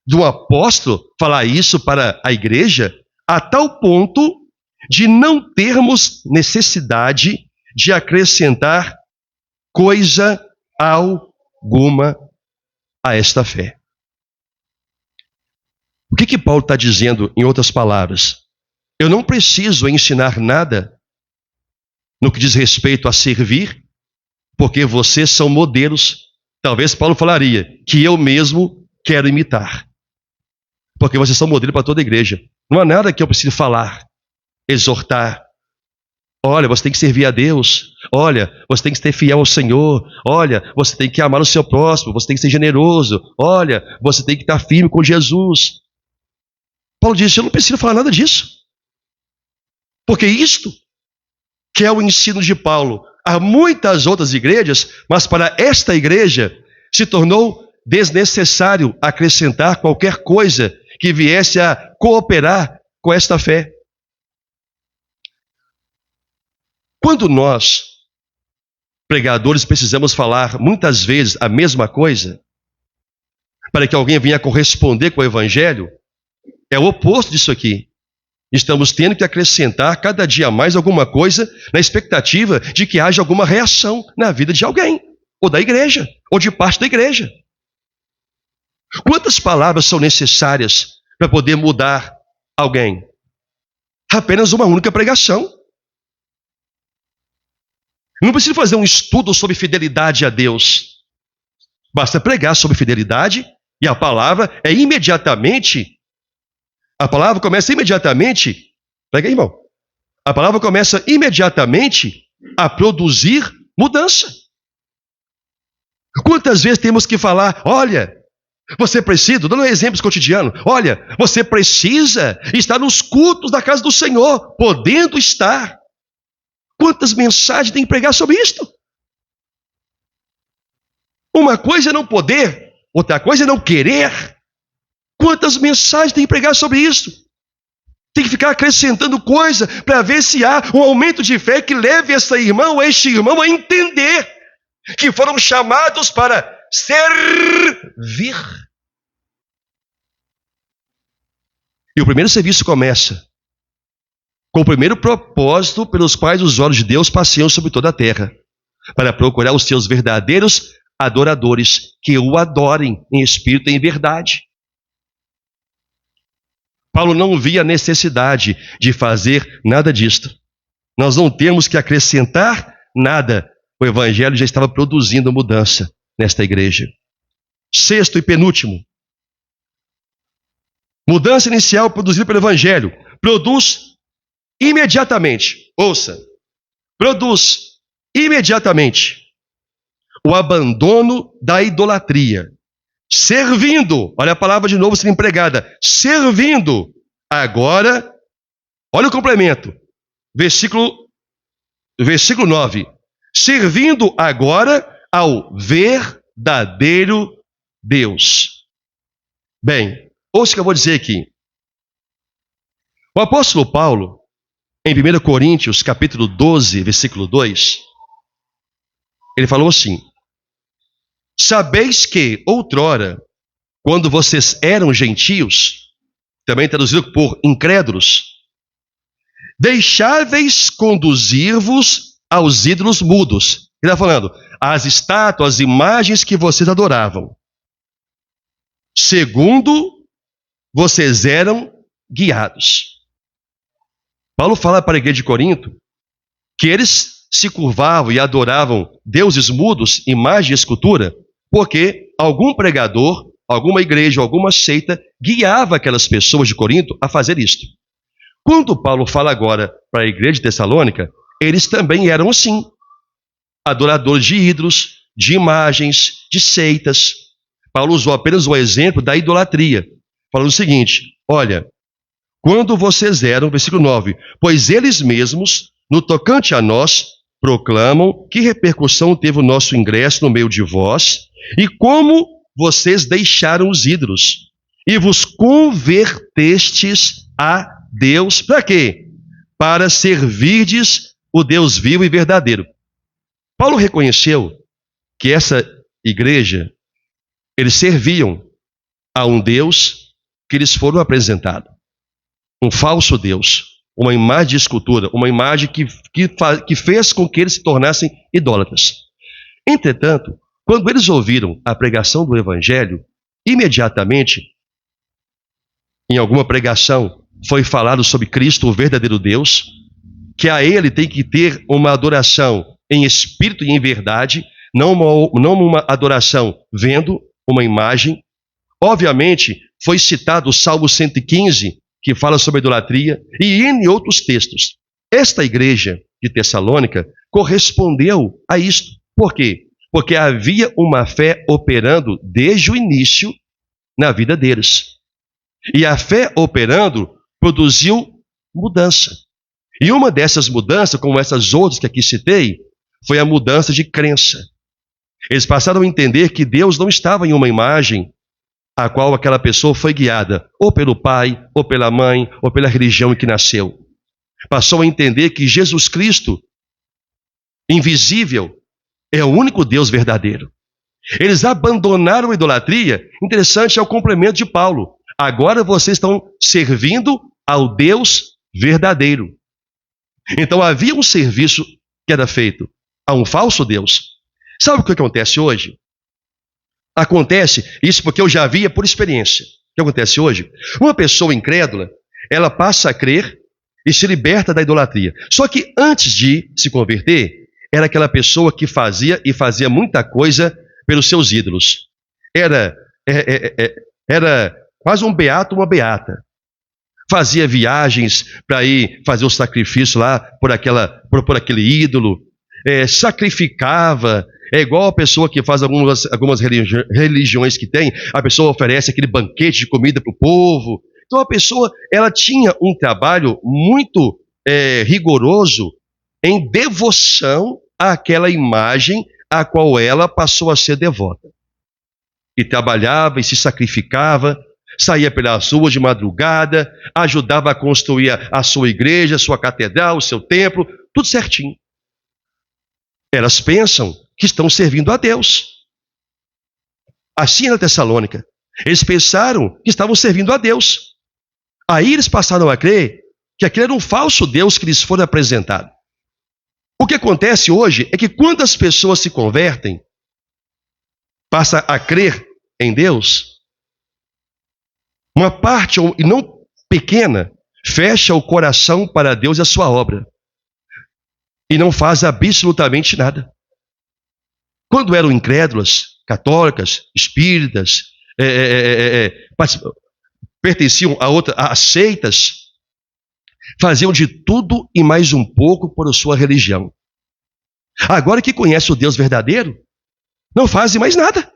do apóstolo falar isso para a igreja, a tal ponto de não termos necessidade de acrescentar coisa alguma a esta fé. O que Paulo está dizendo, em outras palavras? Eu não preciso ensinar nada no que diz respeito a servir, porque vocês são modelos. Talvez Paulo falaria que eu mesmo quero imitar, porque vocês são modelo para toda a igreja. Não há nada que eu precise falar, exortar. Olha, você tem que servir a Deus. Olha, você tem que ser fiel ao Senhor. Olha, você tem que amar o seu próximo. Você tem que ser generoso. Olha, você tem que estar firme com Jesus. Paulo disse, eu não preciso falar nada disso. Porque isto, que é o ensino de Paulo, há muitas outras igrejas, mas para esta igreja se tornou desnecessário acrescentar qualquer coisa que viesse a cooperar com esta fé. Quando nós, pregadores, precisamos falar muitas vezes a mesma coisa, para que alguém venha corresponder com o evangelho, é o oposto disso aqui. Estamos tendo que acrescentar cada dia mais alguma coisa na expectativa de que haja alguma reação na vida de alguém, ou da igreja, ou de parte da igreja. Quantas palavras são necessárias para poder mudar alguém? Apenas uma única pregação. Não precisa fazer um estudo sobre fidelidade a Deus. Basta pregar sobre fidelidade e a palavra começa imediatamente, pega aí, irmão. A palavra começa imediatamente a produzir mudança. Quantas vezes temos que falar, olha, você precisa, dando exemplos cotidianos, olha, você precisa estar nos cultos da casa do Senhor, podendo estar. Quantas mensagens tem que pregar sobre isto? Uma coisa é não poder, outra coisa é não querer. Quantas mensagens tem que pregar sobre isso? Tem que ficar acrescentando coisa para ver se há um aumento de fé que leve essa irmã ou este irmão a entender que foram chamados para servir. E o primeiro serviço começa com o primeiro propósito pelos quais os olhos de Deus passeiam sobre toda a terra, para procurar os seus verdadeiros adoradores, que o adorem em espírito e em verdade. Paulo não via necessidade de fazer nada disto. Nós não temos que acrescentar nada. O evangelho já estava produzindo mudança nesta igreja. Sexto e penúltimo. Mudança inicial produzida pelo evangelho. Produz imediatamente, ouça, produz imediatamente o abandono da idolatria, servindo, olha a palavra de novo sendo empregada, servindo agora, olha o complemento, versículo 9, servindo agora ao verdadeiro Deus. Bem, ouça o que eu vou dizer aqui. O apóstolo Paulo, em 1 Coríntios, capítulo 12, versículo 2, ele falou assim: sabeis que, outrora, quando vocês eram gentios, também traduzido por incrédulos, deixáveis conduzir-vos aos ídolos mudos. Ele está falando, as estátuas, as imagens que vocês adoravam, segundo vocês eram guiados. Paulo fala para a igreja de Corinto que eles se curvavam e adoravam deuses mudos, imagem e escultura, porque algum pregador, alguma igreja, alguma seita guiava aquelas pessoas de Corinto a fazer isto. Quando Paulo fala agora para a igreja de Tessalônica, eles também eram assim, adoradores de ídolos, de imagens, de seitas. Paulo usou apenas o exemplo da idolatria, falando o seguinte, olha, quando vocês eram, versículo 9, pois eles mesmos, no tocante a nós, proclamam que repercussão teve o nosso ingresso no meio de vós, e como vocês deixaram os ídolos, e vos convertestes a Deus, para quê? para servirdes o Deus vivo e verdadeiro. Paulo reconheceu que essa igreja, eles serviam a um Deus que lhes foram apresentado. Um falso Deus, uma imagem de escultura, uma imagem que fez com que eles se tornassem idólatras. Entretanto, quando eles ouviram a pregação do Evangelho, imediatamente, em alguma pregação, foi falado sobre Cristo, o verdadeiro Deus, que a Ele tem que ter uma adoração em espírito e em verdade, não uma adoração vendo uma imagem. Obviamente, foi citado o Salmo 115, que fala sobre idolatria, e em outros textos. Esta igreja de Tessalônica correspondeu a isto. Por quê? Porque havia uma fé operando desde o início na vida deles. E a fé operando produziu mudança. E uma dessas mudanças, como essas outras que aqui citei, foi a mudança de crença. Eles passaram a entender que Deus não estava em uma imagem a qual aquela pessoa foi guiada, ou pelo pai, ou pela mãe, ou pela religião em que nasceu. Passou a entender que Jesus Cristo, invisível, é o único Deus verdadeiro. Eles abandonaram a idolatria. Interessante é o complemento de Paulo. Agora vocês estão servindo ao Deus verdadeiro. Então havia um serviço que era feito a um falso Deus. Sabe o que acontece hoje? Acontece isso porque eu já via por experiência. O que acontece hoje? Uma pessoa incrédula, ela passa a crer e se liberta da idolatria. Só que antes de se converter, era aquela pessoa que fazia muita coisa pelos seus ídolos. Era quase um beato, uma beata. Fazia viagens para ir fazer o sacrifício lá por aquele ídolo. Sacrificava. É igual a pessoa que faz algumas religiões que tem, a pessoa oferece aquele banquete de comida para o povo. Então a pessoa, ela tinha um trabalho muito rigoroso em devoção àquela imagem a qual ela passou a ser devota. E trabalhava e se sacrificava, saía pelas ruas de madrugada, ajudava a construir a sua igreja, a sua catedral, o seu templo, tudo certinho. Elas pensam que estão servindo a Deus. Assim na Tessalônica. Eles pensaram que estavam servindo a Deus. Aí eles passaram a crer que aquele era um falso Deus que lhes foi apresentado. O que acontece hoje é que quando as pessoas se convertem, passa a crer em Deus, uma parte, e não pequena, fecha o coração para Deus e a sua obra. E não faz absolutamente nada. Quando eram incrédulas, católicas, espíritas, pertenciam a seitas, faziam de tudo e mais um pouco por sua religião. Agora que conhece o Deus verdadeiro, não fazem mais nada.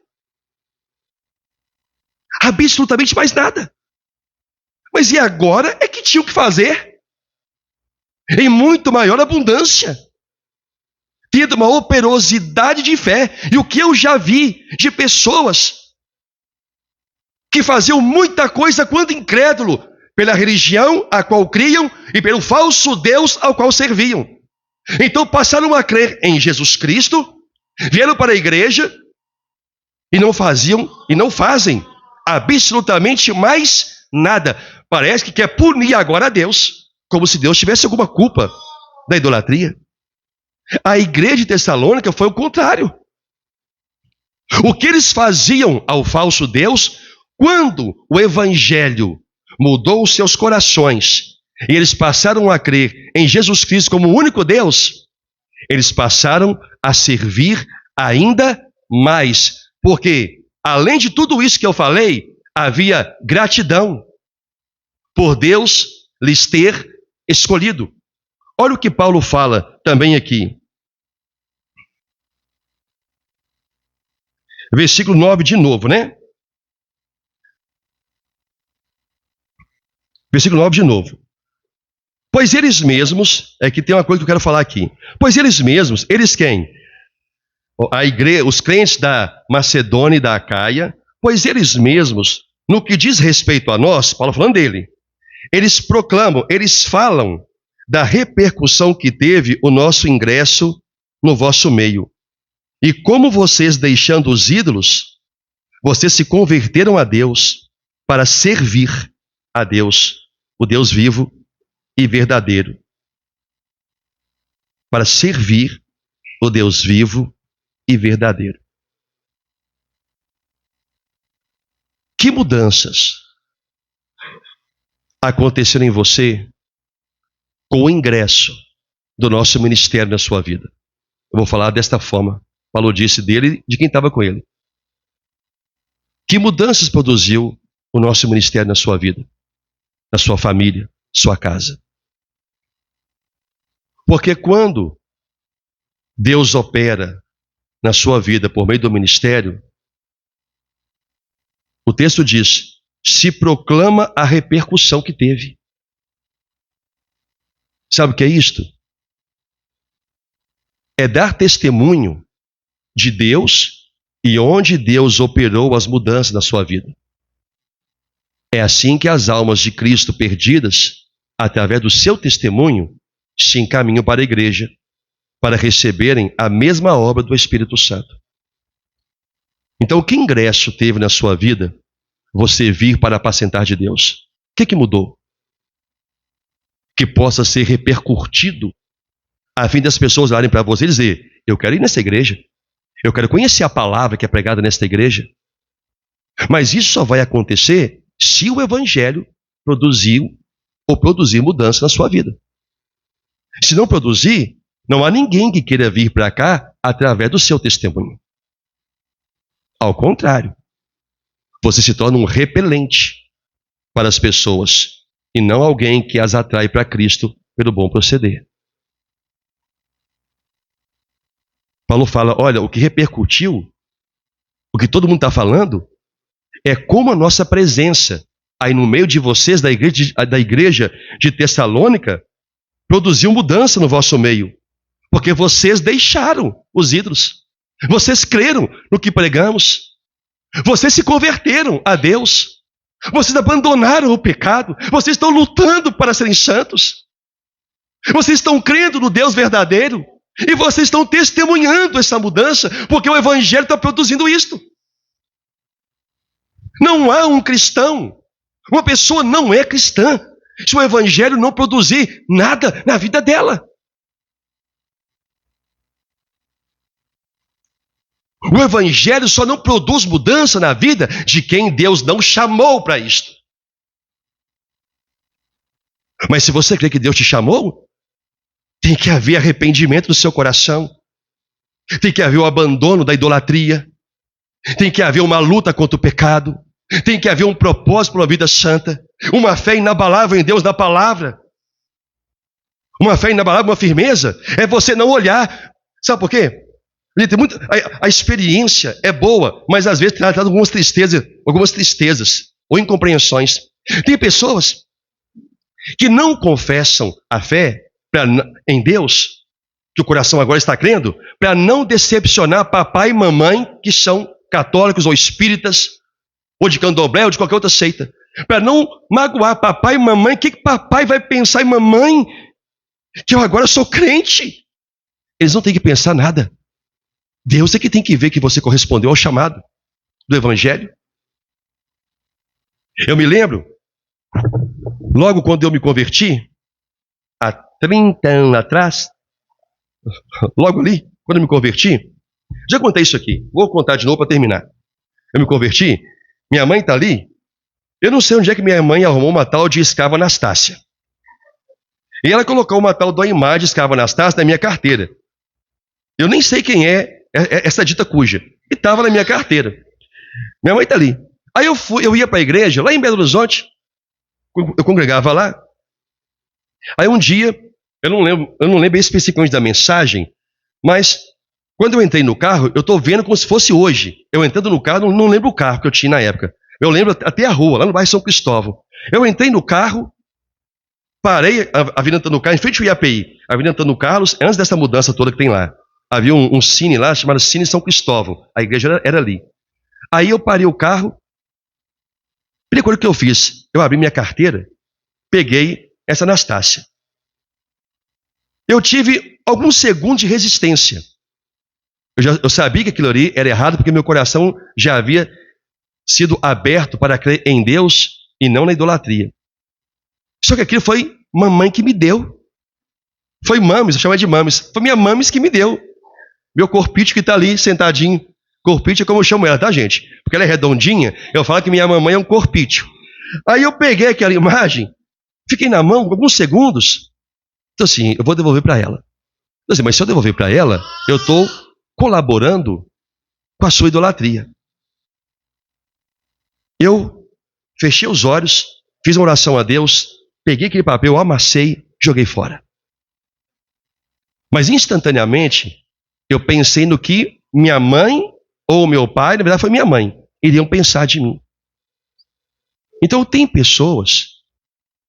Absolutamente mais nada. Mas e agora é que tinham que fazer? Em muito maior abundância. Tendo uma operosidade de fé. E o que eu já vi de pessoas que faziam muita coisa quando incrédulo, pela religião a qual criam e pelo falso Deus ao qual serviam. Então passaram a crer em Jesus Cristo, vieram para a igreja e não fazem absolutamente mais nada. Parece que quer punir agora a Deus, como se Deus tivesse alguma culpa da idolatria. A igreja de Tessalônica foi o contrário. O que eles faziam ao falso Deus, quando o evangelho mudou os seus corações e eles passaram a crer em Jesus Cristo como o único Deus, eles passaram a servir ainda mais. Porque, além de tudo isso que eu falei, havia gratidão por Deus lhes ter escolhido. Olha o que Paulo fala também aqui. Versículo 9 de novo, né? Versículo 9 de novo. Pois eles mesmos, que tem uma coisa que eu quero falar aqui. Pois eles mesmos, eles quem? A igreja, os crentes da Macedônia e da Acaia, pois eles mesmos, no que diz respeito a nós, Paulo falando dele, eles proclamam, eles falam da repercussão que teve o nosso ingresso no vosso meio. E como vocês, deixando os ídolos, vocês se converteram a Deus para servir a Deus, o Deus vivo e verdadeiro. Para servir o Deus vivo e verdadeiro. Que mudanças aconteceram em você com o ingresso do nosso ministério na sua vida? Eu vou falar desta forma. Paulo disse dele e de quem estava com ele. Que mudanças produziu o nosso ministério na sua vida, na sua família, sua casa? Porque quando Deus opera na sua vida por meio do ministério, o texto diz, se proclama a repercussão que teve. Sabe o que é isto? É dar testemunho de Deus e onde Deus operou as mudanças na sua vida. É assim que as almas de Cristo perdidas, através do seu testemunho, se encaminham para a igreja, para receberem a mesma obra do Espírito Santo. Então, que ingresso teve na sua vida você vir para apacentar de Deus? O que mudou? Que possa ser repercutido, a fim das pessoas olharem para você e dizer, eu quero ir nessa igreja, eu quero conhecer a palavra que é pregada nesta igreja. Mas isso só vai acontecer se o Evangelho produzir mudança na sua vida. Se não produzir, não há ninguém que queira vir para cá através do seu testemunho. Ao contrário, você se torna um repelente para as pessoas e não alguém que as atrai para Cristo pelo bom proceder. Paulo fala, olha, o que repercutiu, o que todo mundo está falando, é como a nossa presença aí no meio de vocês, da igreja de Tessalônica, produziu mudança no vosso meio. Porque vocês deixaram os ídolos. Vocês creram no que pregamos. Vocês se converteram a Deus. Vocês abandonaram o pecado. Vocês estão lutando para serem santos. Vocês estão crendo no Deus verdadeiro. E vocês estão testemunhando essa mudança, porque o Evangelho está produzindo isto. Não há um cristão. Uma pessoa não é cristã se o Evangelho não produzir nada na vida dela. O Evangelho só não produz mudança na vida de quem Deus não chamou para isto. Mas se você crê que Deus te chamou, tem que haver arrependimento no seu coração. Tem que haver o abandono da idolatria. Tem que haver uma luta contra o pecado. Tem que haver um propósito para uma vida santa. Uma fé inabalável em Deus, na palavra. Uma fé inabalável, uma firmeza. É você não olhar. Sabe por quê? A experiência é boa, mas às vezes traz algumas tristezas ou incompreensões. Tem pessoas que não confessam a fé em Deus, que o coração agora está crendo, para não decepcionar papai e mamãe que são católicos ou espíritas, ou de candomblé ou de qualquer outra seita. Para não magoar papai e mamãe, o que papai vai pensar em mamãe? Que eu agora sou crente. Eles não têm que pensar nada. Deus é que tem que ver que você correspondeu ao chamado do Evangelho. Eu me lembro, logo quando eu me converti, há 30 anos atrás, logo ali, quando eu me converti, já contei isso aqui, vou contar de novo para terminar. Eu me converti, minha mãe está ali, eu não sei onde é que minha mãe arrumou uma tal de escrava Anastácia. E ela colocou uma tal da imagem de escrava Anastácia na minha carteira. Eu nem sei quem é essa dita cuja. E estava na minha carteira. Minha mãe está ali. Aí eu ia para a igreja, lá em Belo Horizonte, eu congregava lá. Aí um dia, eu não lembro especificamente da mensagem, mas quando eu entrei no carro, eu estou vendo como se fosse hoje. Eu entrando no carro, não lembro o carro que eu tinha na época. Eu lembro até a rua, lá no bairro São Cristóvão. Eu entrei no carro, parei a Avenida Antônio Carlos, em frente ao IAPI, a Avenida Antônio Carlos, antes dessa mudança toda que tem lá. Havia um cine lá, chamado Cine São Cristóvão. A igreja era ali. Aí eu parei o carro. A primeira coisa que eu fiz, eu abri minha carteira, peguei essa Anastácia. Eu tive alguns segundos de resistência. Eu sabia que aquilo ali era errado, porque meu coração já havia sido aberto para crer em Deus e não na idolatria. Só que aquilo foi mamãe que me deu. Foi mames, eu chamo de mames. Foi minha mames que me deu. Meu corpite que está ali sentadinho. Corpite é como eu chamo ela, tá, gente? Porque ela é redondinha, eu falo que minha mamãe é um corpício. Aí eu peguei aquela imagem, fiquei na mão alguns segundos. Então assim, eu vou devolver para ela. Então, assim, mas se eu devolver para ela, eu estou colaborando com a sua idolatria. Eu fechei os olhos, fiz uma oração a Deus, peguei aquele papel, amassei, joguei fora. Mas instantaneamente, eu pensei no que minha mãe ou meu pai, na verdade foi minha mãe, iriam pensar de mim. Então tem pessoas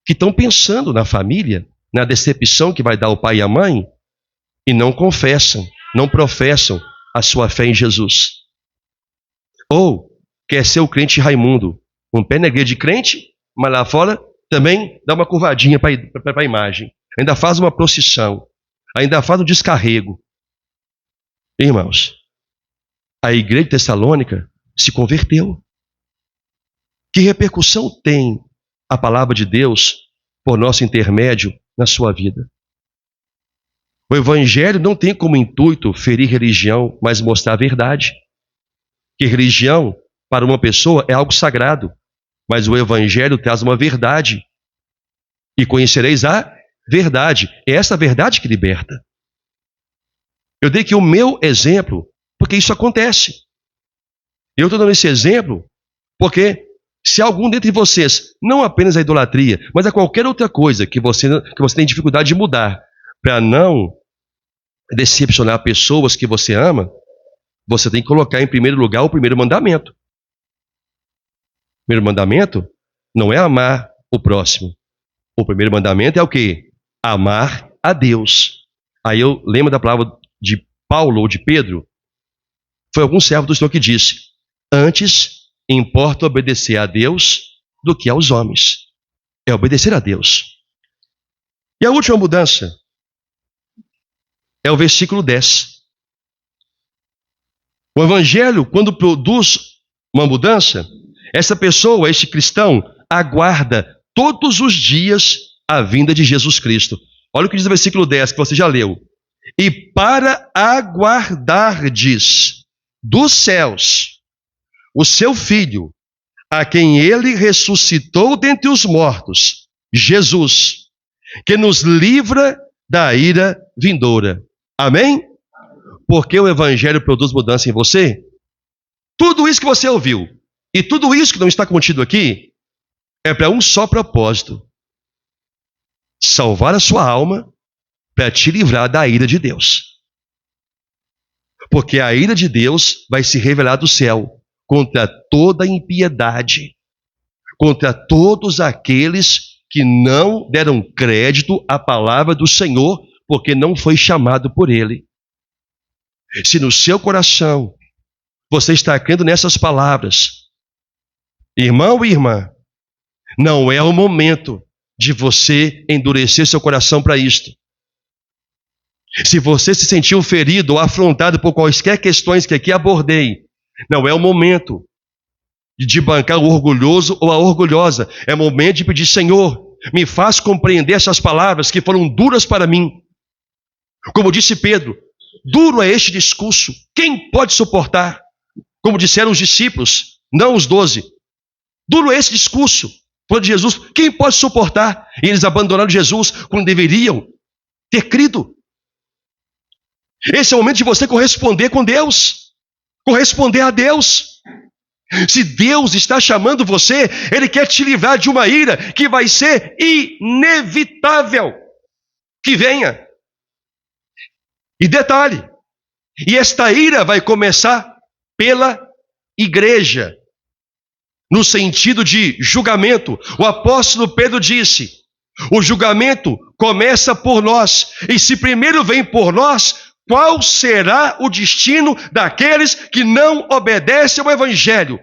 que estão pensando na família, na decepção que vai dar o pai e a mãe, e não confessam, não professam a sua fé em Jesus. Ou quer ser o crente Raimundo, um pé na igreja de crente, mas lá fora também dá uma curvadinha para a imagem. Ainda faz uma procissão, ainda faz um descarrego. Irmãos, a igreja de Tessalônica se converteu. Que repercussão tem a palavra de Deus por nosso intermédio na sua vida? O evangelho não tem como intuito ferir religião, mas mostrar a verdade. Que religião, para uma pessoa, é algo sagrado, mas o evangelho traz uma verdade. E conhecereis a verdade. É essa verdade que liberta. Eu dei aqui o meu exemplo, porque isso acontece. Eu estou dando esse exemplo porque se algum dentre vocês, não apenas a idolatria, mas a qualquer outra coisa que você tem dificuldade de mudar, para não decepcionar pessoas que você ama, você tem que colocar em primeiro lugar o primeiro mandamento. O primeiro mandamento não é amar o próximo. O primeiro mandamento é o quê? Amar a Deus. Aí eu lembro da palavra de Paulo ou de Pedro. Foi algum servo do Senhor que disse: antes importa obedecer a Deus do que aos homens. É obedecer a Deus. E a última mudança é o versículo 10. O evangelho, quando produz uma mudança, essa pessoa, este cristão, aguarda todos os dias a vinda de Jesus Cristo. Olha o que diz o versículo 10, que você já leu. E para aguardardes dos céus o seu Filho, a quem ele ressuscitou dentre os mortos, Jesus, que nos livra da ira vindoura. Amém? Porque o evangelho produz mudança em você? Tudo isso que você ouviu e tudo isso que não está contido aqui é para um só propósito: salvar a sua alma para te livrar da ira de Deus. Porque a ira de Deus vai se revelar do céu contra toda impiedade, contra todos aqueles que não deram crédito à palavra do Senhor, porque não foi chamado por Ele. Se no seu coração você está crendo nessas palavras, irmão e irmã, não é o momento de você endurecer seu coração para isto. Se você se sentiu ferido ou afrontado por quaisquer questões que aqui abordei, não é o momento de bancar o orgulhoso ou a orgulhosa. É momento de pedir: Senhor, me faz compreender essas palavras que foram duras para mim. Como disse Pedro, duro é este discurso, quem pode suportar? Como disseram os discípulos, não os 12. Duro é esse discurso, falou de Jesus, quem pode suportar? E eles abandonaram Jesus quando deveriam ter crido. Esse é o momento de você corresponder com Deus, corresponder a Deus. Se Deus está chamando você, Ele quer te livrar de uma ira que vai ser inevitável que venha. E detalhe, e esta ira vai começar pela igreja, no sentido de julgamento. O apóstolo Pedro disse: o julgamento começa por nós, e se primeiro vem por nós, qual será o destino daqueles que não obedecem ao evangelho?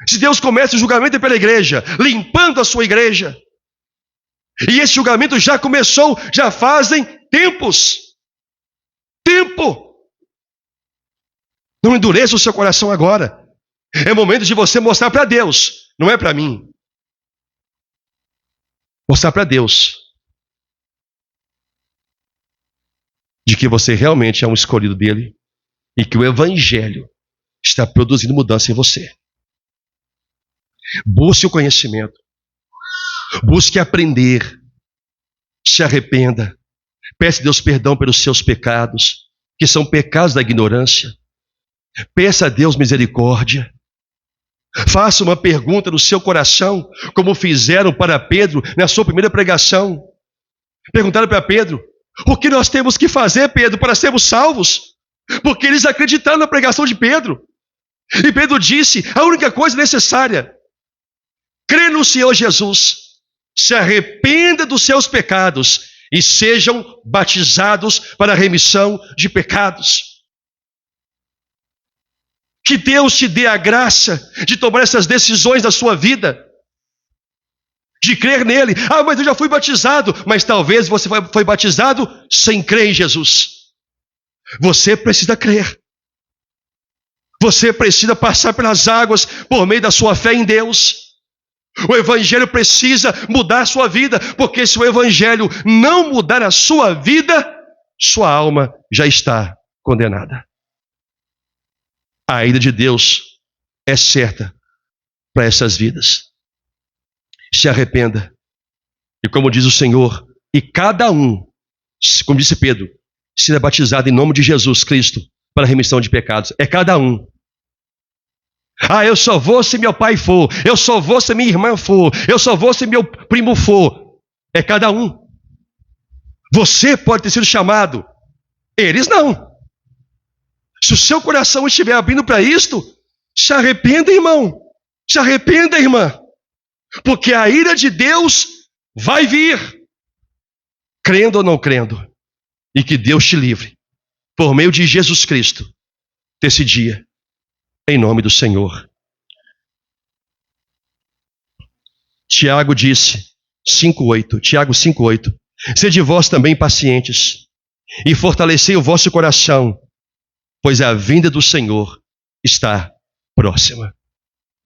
Se Deus começa o julgamento pela igreja, limpando a sua igreja, e esse julgamento já começou, já fazem tempos. Tempo. Não endureça o seu coração agora. É momento de você mostrar para Deus, não é para mim. Mostrar para Deus de que você realmente é um escolhido dele e que o Evangelho está produzindo mudança em você. Busque o conhecimento. Busque aprender. Se arrependa. Peça a Deus perdão pelos seus pecados, que são pecados da ignorância. Peça a Deus misericórdia. Faça uma pergunta no seu coração, como fizeram para Pedro na sua primeira pregação. Perguntaram para Pedro: o que nós temos que fazer, Pedro, para sermos salvos? Porque eles acreditaram na pregação de Pedro. E Pedro disse: a única coisa necessária, crê no Senhor Jesus, se arrependa dos seus pecados e sejam batizados para a remissão de pecados. Que Deus te dê a graça de tomar essas decisões na sua vida, de crer nele. Ah, mas eu já fui batizado. Mas talvez você foi batizado sem crer em Jesus. Você precisa crer. Você precisa passar pelas águas por meio da sua fé em Deus. O Evangelho precisa mudar a sua vida, porque se o Evangelho não mudar a sua vida, sua alma já está condenada. A ira de Deus é certa para essas vidas. Se arrependa. E como diz o Senhor, e cada um, como disse Pedro, será batizado em nome de Jesus Cristo para a remissão de pecados. É cada um. Ah, eu só vou se meu pai for. Eu só vou se minha irmã for. Eu só vou se meu primo for. É cada um. Você pode ter sido chamado. Eles não. Se o seu coração estiver abrindo para isto, se arrependa, irmão. Se arrependa, irmã. Porque a ira de Deus vai vir. Crendo ou não crendo. E que Deus te livre, por meio de Jesus Cristo, desse dia. Em nome do Senhor. Tiago disse, 5:8, Tiago 5:8, sede vós também pacientes, e fortalecei o vosso coração, pois a vinda do Senhor está próxima.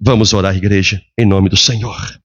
Vamos orar, igreja, em nome do Senhor.